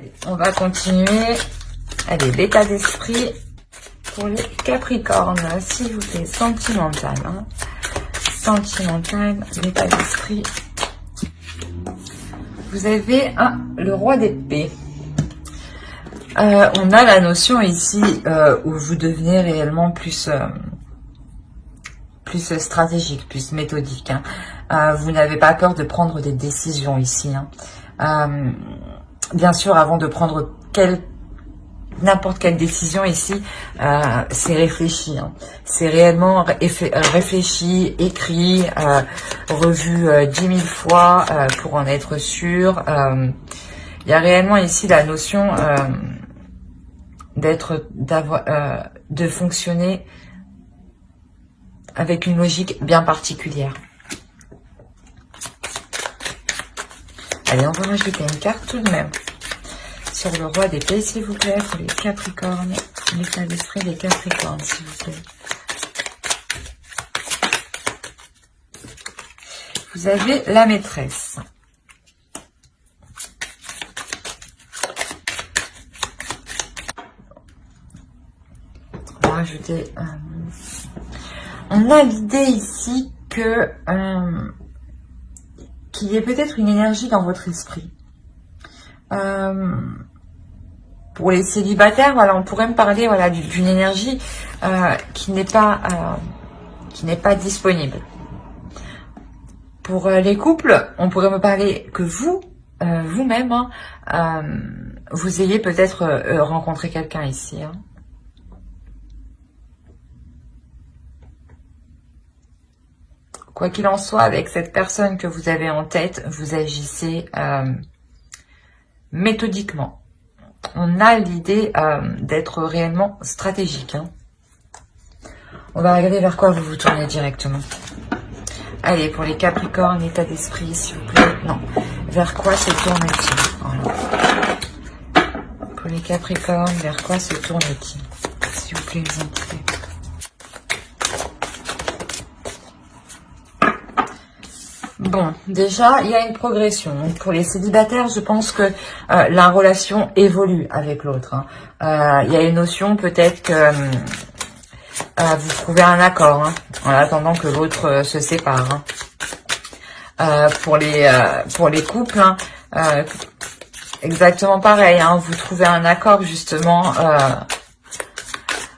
Allez, on va continuer. Allez, l'état d'esprit pour les Capricornes, s'il vous plaît, sentimental. Hein. Sentimental, l'état d'esprit. Vous avez le roi d'épée. On a la notion ici où vous devenez réellement plus stratégique, plus méthodique. Hein. Vous n'avez pas peur de prendre des décisions ici. Hein. Bien sûr, avant de prendre n'importe quelle décision ici, c'est réfléchi. Hein. C'est réellement réfléchi, écrit, revu 10 000 fois pour en être sûr. Il y a réellement ici la notion de fonctionner avec une logique bien particulière. Allez, on va rajouter une carte tout de même sur le roi d'épée, s'il vous plaît, pour les Capricornes, l'état d'esprit des Capricornes, s'il vous plaît. Vous avez la maîtresse. On va rajouter... on a l'idée ici que qu'il y ait peut-être une énergie dans votre esprit. Pour les célibataires, voilà, on pourrait me parler, voilà, d'une énergie qui n'est pas disponible. Pour les couples, on pourrait me parler que vous, vous-même, hein, vous ayez peut-être rencontré quelqu'un ici. Hein. Quoi qu'il en soit, avec cette personne que vous avez en tête, vous agissez méthodiquement. On a l'idée d'être réellement stratégique. Hein. On va regarder vers quoi vous vous tournez directement. Allez, pour les Capricornes, état d'esprit, s'il vous plaît. Non, vers quoi se tourne-t-il? Voilà. Pour les Capricornes, vers quoi se tourne-t-il? S'il vous plaît, les entités. Bon, déjà, il y a une progression. Donc, pour les célibataires, je pense que la relation évolue avec l'autre. Hein. Il y a une notion peut-être que vous trouvez un accord, hein, en attendant que l'autre se sépare. Hein. Pour les couples, hein, exactement pareil. Hein, vous trouvez un accord justement,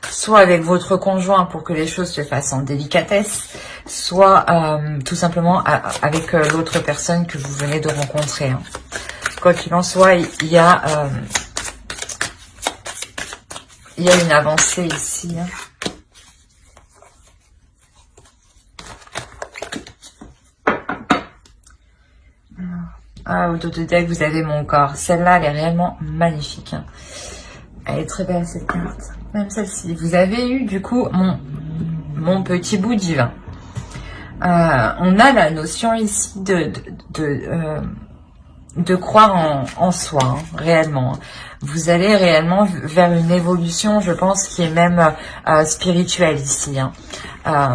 soit avec votre conjoint pour que les choses se fassent en délicatesse, soit tout simplement avec l'autre personne que vous venez de rencontrer. Hein. Quoi qu'il en soit, il y a une avancée ici. Hein. Ah, au dos de deck, vous avez mon corps. Celle-là, elle est réellement magnifique. Hein. Elle est très belle, cette carte. Même celle-ci. Vous avez eu, du coup, mon petit bout divin. On a la notion ici de croire en soi, hein, réellement. Vous allez réellement vers une évolution, je pense, qui est même spirituelle ici. Hein.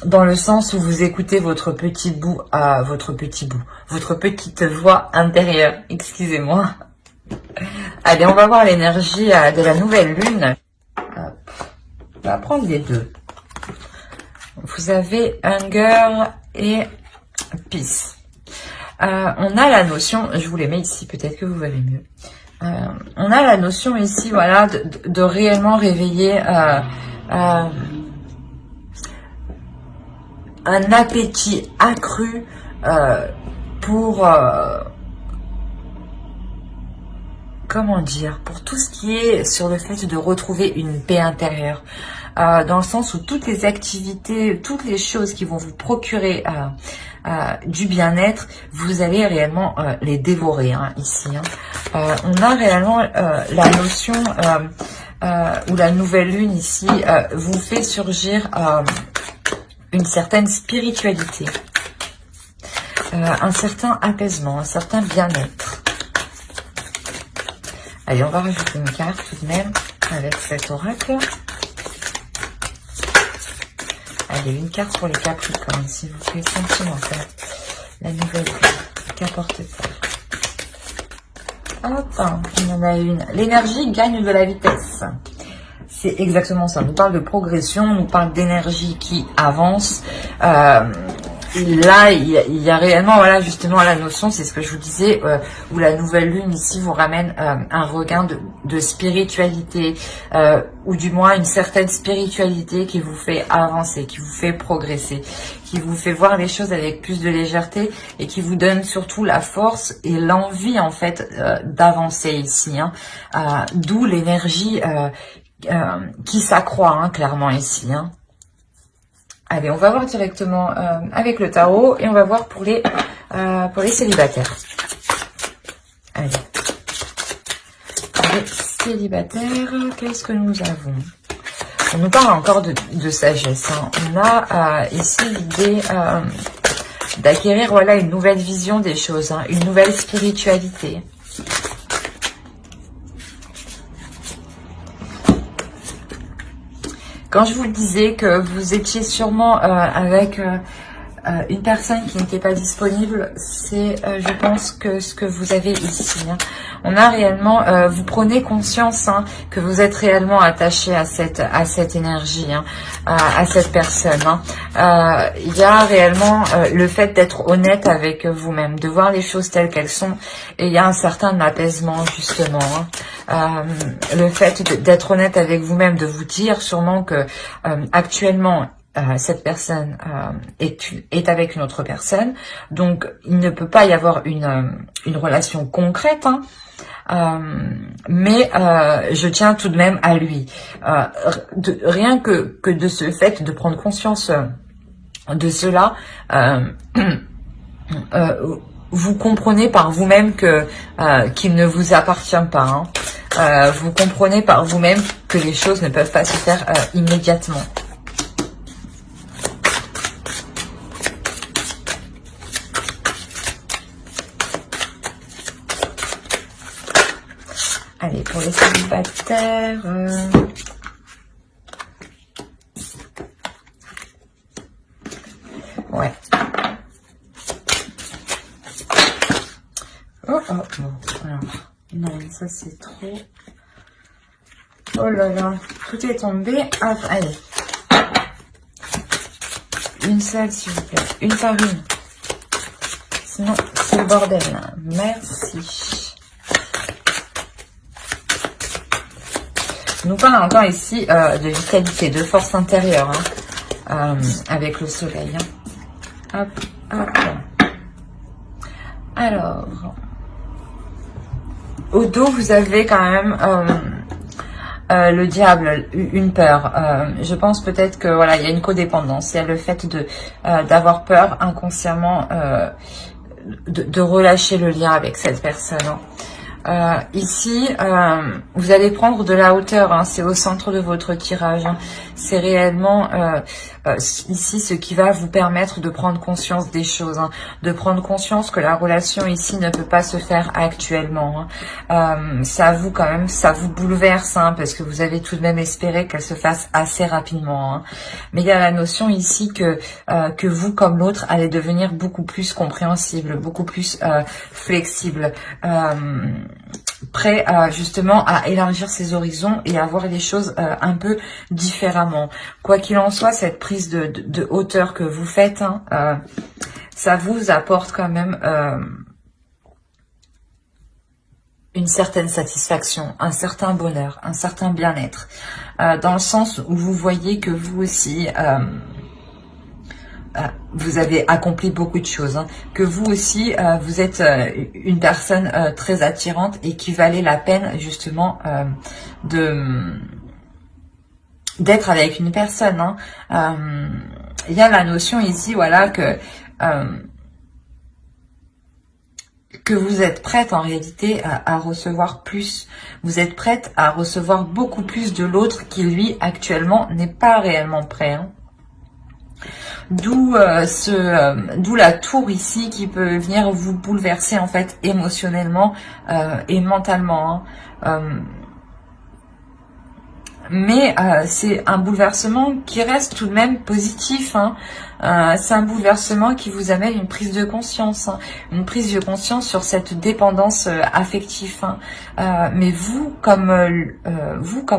Dans le sens où vous écoutez votre petite voix intérieure. Excusez-moi. Allez, on va voir l'énergie de la nouvelle lune. Hop. On va prendre les deux. Vous avez Hunger et Peace. On a la notion, je vous les mets ici, peut-être que vous verrez mieux. On a la notion ici, voilà, de réellement réveiller un appétit accru pour comment dire, pour tout ce qui est sur le fait de retrouver une paix intérieure, dans le sens où toutes les activités, toutes les choses qui vont vous procurer du bien-être, vous allez réellement les dévorer, hein, ici. Hein. On a réellement la notion où la nouvelle lune ici vous fait surgir une certaine spiritualité, un certain apaisement, un certain bien-être. Allez, on va rajouter une carte tout de même avec cet oracle. Allez, une carte pour les Capricornes, s'il vous plaît, sentimental. La nouvelle lune, qu'apporte-t-elle? Hop, il y en a une. L'énergie gagne de la vitesse. C'est exactement ça. On nous parle de progression, on nous parle d'énergie qui avance. Là, il y a réellement, voilà, justement, la notion, c'est ce que je vous disais, où la nouvelle lune ici vous ramène un regain de spiritualité, ou du moins une certaine spiritualité qui vous fait avancer, qui vous fait progresser, qui vous fait voir les choses avec plus de légèreté et qui vous donne surtout la force et l'envie, en fait, d'avancer ici. Hein. D'où l'énergie qui s'accroît, hein, clairement, ici. Hein. Allez, on va voir directement avec le tarot et on va voir pour les célibataires. Allez. Les célibataires, qu'est-ce que nous avons? On nous parle encore de sagesse. Hein. On a ici l'idée d'acquérir, voilà, une nouvelle vision des choses, hein, une nouvelle spiritualité. Quand je vous le disais que vous étiez sûrement avec une personne qui n'était pas disponible, c'est, je pense, que ce que vous avez ici. Hein. On a réellement, vous prenez conscience, hein, que vous êtes réellement attaché à cette énergie, hein, à cette personne. Hein. Il y a réellement le fait d'être honnête avec vous-même, de voir les choses telles qu'elles sont, et il y a un certain apaisement, justement. Hein. Le fait d'être honnête avec vous-même, de vous dire sûrement que actuellement, cette personne est avec une autre personne, donc il ne peut pas y avoir une relation concrète, hein, mais je tiens tout de même à lui. Rien que de ce fait de prendre conscience de cela, vous comprenez par vous-même que qu'il ne vous appartient pas. Hein. Vous comprenez par vous-même que les choses ne peuvent pas se faire immédiatement. Allez, pour les célibataires... Ouais. Oh, oh, bon. Alors, non, ça c'est trop... Oh là là, tout est tombé. Hop, allez. Une seule, s'il vous plaît. Une par une. Sinon, c'est le bordel. Merci. On nous parle encore ici de vitalité, de force intérieure, hein, avec le soleil. Hein. Hop, hop. Alors, au dos, vous avez quand même le diable, une peur. Je pense peut-être que voilà, il y a une codépendance. Il y a le fait d'avoir peur inconsciemment de relâcher le lien avec cette personne. Hein. Ici, vous allez prendre de la hauteur, hein, c'est au centre de votre tirage. Hein. C'est réellement ici ce qui va vous permettre de prendre conscience des choses, hein, de prendre conscience que la relation ici ne peut pas se faire actuellement. Hein. Ça vous quand même, ça vous bouleverse, hein, parce que vous avez tout de même espéré qu'elle se fasse assez rapidement. Hein. Mais il y a la notion ici que vous comme l'autre allez devenir beaucoup plus compréhensible, beaucoup plus flexible. Prêt justement à élargir ses horizons et à voir les choses un peu différemment. Quoi qu'il en soit, cette prise de hauteur que vous faites, hein, ça vous apporte quand même une certaine satisfaction, un certain bonheur, un certain bien-être, dans le sens où vous voyez que vous aussi... vous avez accompli beaucoup de choses, hein. Que vous aussi, vous êtes une personne très attirante et qui valait la peine justement d'être avec une personne. Hein. Il y a la notion ici, voilà, que vous êtes prête en réalité à recevoir plus. Vous êtes prête à recevoir beaucoup plus de l'autre qui, lui, actuellement, n'est pas réellement prêt. Hein. D'où la tour ici qui peut venir vous bouleverser en fait émotionnellement et mentalement. Hein. Mais c'est un bouleversement qui reste tout de même positif, hein. C'est un bouleversement qui vous amène une prise de conscience, hein. Une prise de conscience sur cette dépendance affective, hein. Mais vous comme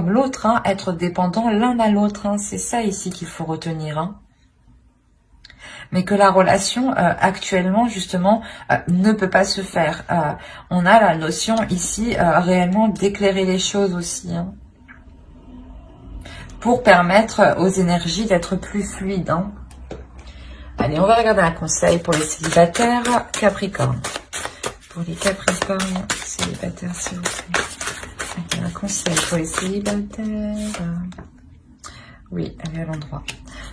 l'autre, hein, être dépendant l'un à l'autre, hein, c'est ça ici qu'il faut retenir, hein. Mais que la relation actuellement justement ne peut pas se faire. On a la notion ici réellement d'éclairer les choses aussi, hein, pour permettre aux énergies d'être plus fluides, hein. Allez, on va regarder un conseil pour les célibataires Capricorne. Pour les Capricornes célibataires, s'il vous plaît. Allez, un conseil pour les célibataires. Oui, elle est à l'endroit.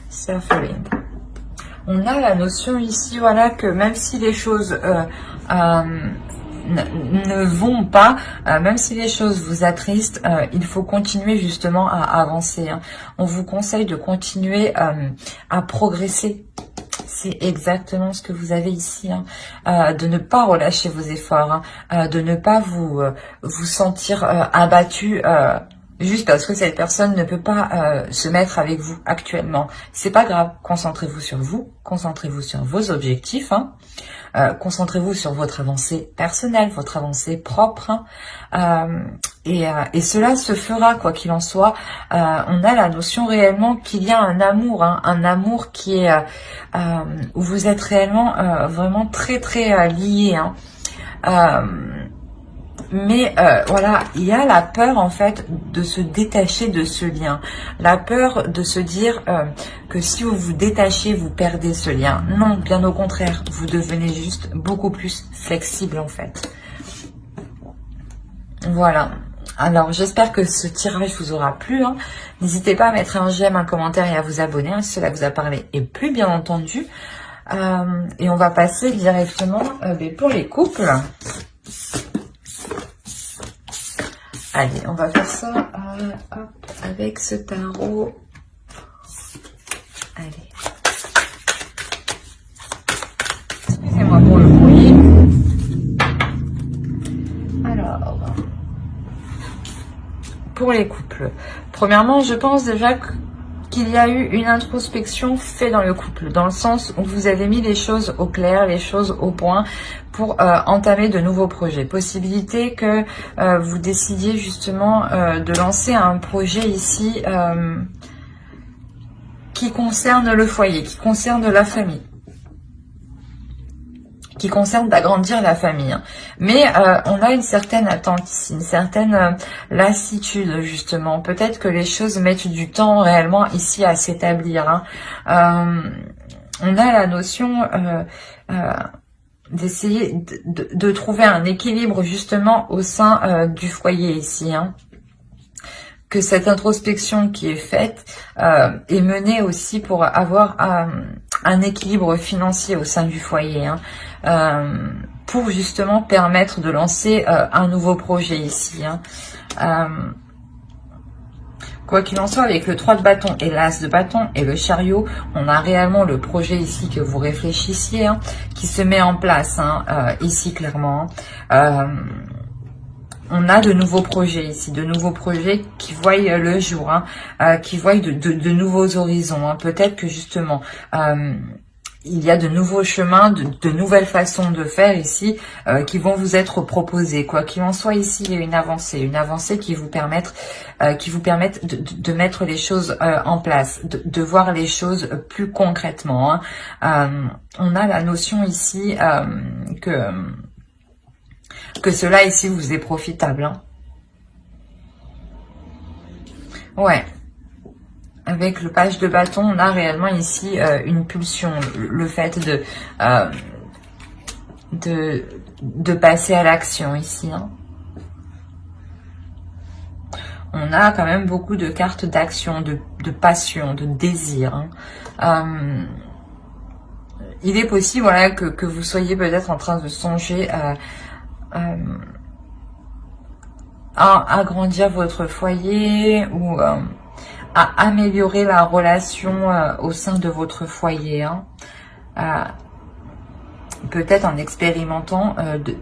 Suffering. On a la notion ici, voilà, que même si les choses ne vont pas, même si les choses vous attristent, il faut continuer justement à avancer, hein. On vous conseille de continuer à progresser. C'est exactement ce que vous avez ici, hein. De ne pas relâcher vos efforts, hein. De ne pas vous sentir abattu juste parce que cette personne ne peut pas se mettre avec vous actuellement. C'est pas grave, concentrez-vous sur vous, concentrez-vous sur vos objectifs, hein. Concentrez-vous sur votre avancée personnelle, votre avancée propre, hein. Et cela se fera, quoi qu'il en soit. On a la notion réellement qu'il y a un amour, hein, un amour qui est où vous êtes réellement vraiment très très liés, hein. Mais voilà, il y a la peur en fait de se détacher de ce lien. La peur de se dire que si vous vous détachez, vous perdez ce lien. Non, bien au contraire, vous devenez juste beaucoup plus flexible en fait. Voilà. Alors, j'espère que ce tirage vous aura plu, hein. N'hésitez pas à mettre un j'aime, un commentaire et à vous abonner, hein, si cela vous a parlé et plu, bien entendu. Et on va passer directement pour les couples. Allez, on va faire ça hop, avec ce tarot. Allez. Excusez-moi pour le bruit. Alors, pour les couples. Premièrement, je pense déjà qu'il y a eu une introspection faite dans le couple, dans le sens où vous avez mis les choses au clair, les choses au point, pour entamer de nouveaux projets. Possibilité que vous décidiez justement de lancer un projet ici qui concerne le foyer, qui concerne la famille, qui concerne d'agrandir la famille, hein. Mais on a une certaine attente ici, une certaine lassitude justement. Peut-être que les choses mettent du temps réellement ici à s'établir, hein. On a la notion d'essayer de trouver un équilibre justement au sein du foyer ici, hein. Que cette introspection qui est faite est menée aussi pour avoir un équilibre financier au sein du foyer, hein, pour justement permettre de lancer un nouveau projet ici, hein. Quoi qu'il en soit, avec le 3 de bâton et l'as de bâton et le chariot, on a réellement le projet ici que vous réfléchissiez, hein, qui se met en place, hein, ici clairement, hein. On a de nouveaux projets ici, de nouveaux projets qui voient le jour, hein, qui voient de nouveaux horizons, hein. Peut-être que justement, il y a de nouveaux chemins, de nouvelles façons de faire ici qui vont vous être proposées. Quoi qu'il en soit, ici, il y a une avancée qui vous permettent de mettre les choses en place, de voir les choses plus concrètement, hein. On a la notion ici que cela ici vous est profitable, hein. Ouais. Avec le page de bâton, on a réellement ici une pulsion, le fait de passer à l'action ici, hein. On a quand même beaucoup de cartes d'action, de passion, de désir, hein. Il est possible, voilà, que vous soyez peut-être en train de songer à agrandir votre foyer ou à améliorer la relation au sein de votre foyer, hein. Peut-être en expérimentant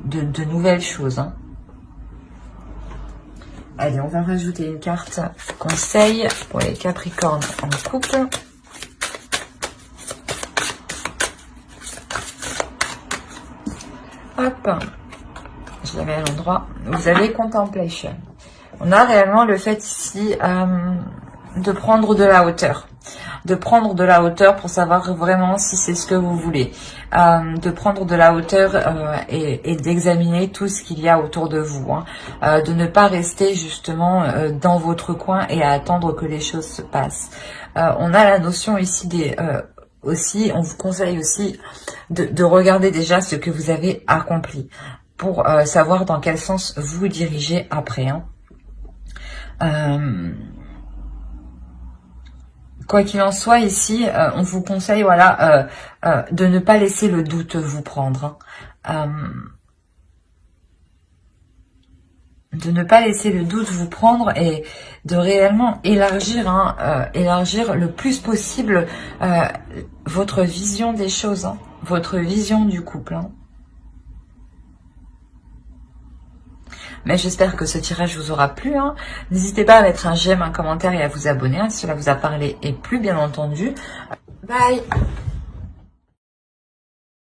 de nouvelles choses, hein. Allez, on va rajouter une carte conseil pour les Capricornes en couple. Hop, je la mets à l'endroit. Vous avez Contemplation. On a réellement le fait ici de prendre de la hauteur. De prendre de la hauteur pour savoir vraiment si c'est ce que vous voulez. De prendre de la hauteur et d'examiner tout ce qu'il y a autour de vous. Hein. De ne pas rester justement dans votre coin et à attendre que les choses se passent. On a la notion ici des... aussi, on vous conseille aussi de regarder déjà ce que vous avez accompli pour savoir dans quel sens vous dirigez après. Hein. Quoi qu'il en soit, ici, on vous conseille voilà, de ne pas laisser le doute vous prendre. Hein. De ne pas laisser le doute vous prendre et de réellement élargir, hein, élargir le plus possible votre vision des choses, hein, votre vision du couple. Hein. Mais j'espère que ce tirage vous aura plu. Hein. N'hésitez pas à mettre un j'aime, un commentaire et à vous abonner hein, si cela vous a parlé et plu, bien entendu. Bye!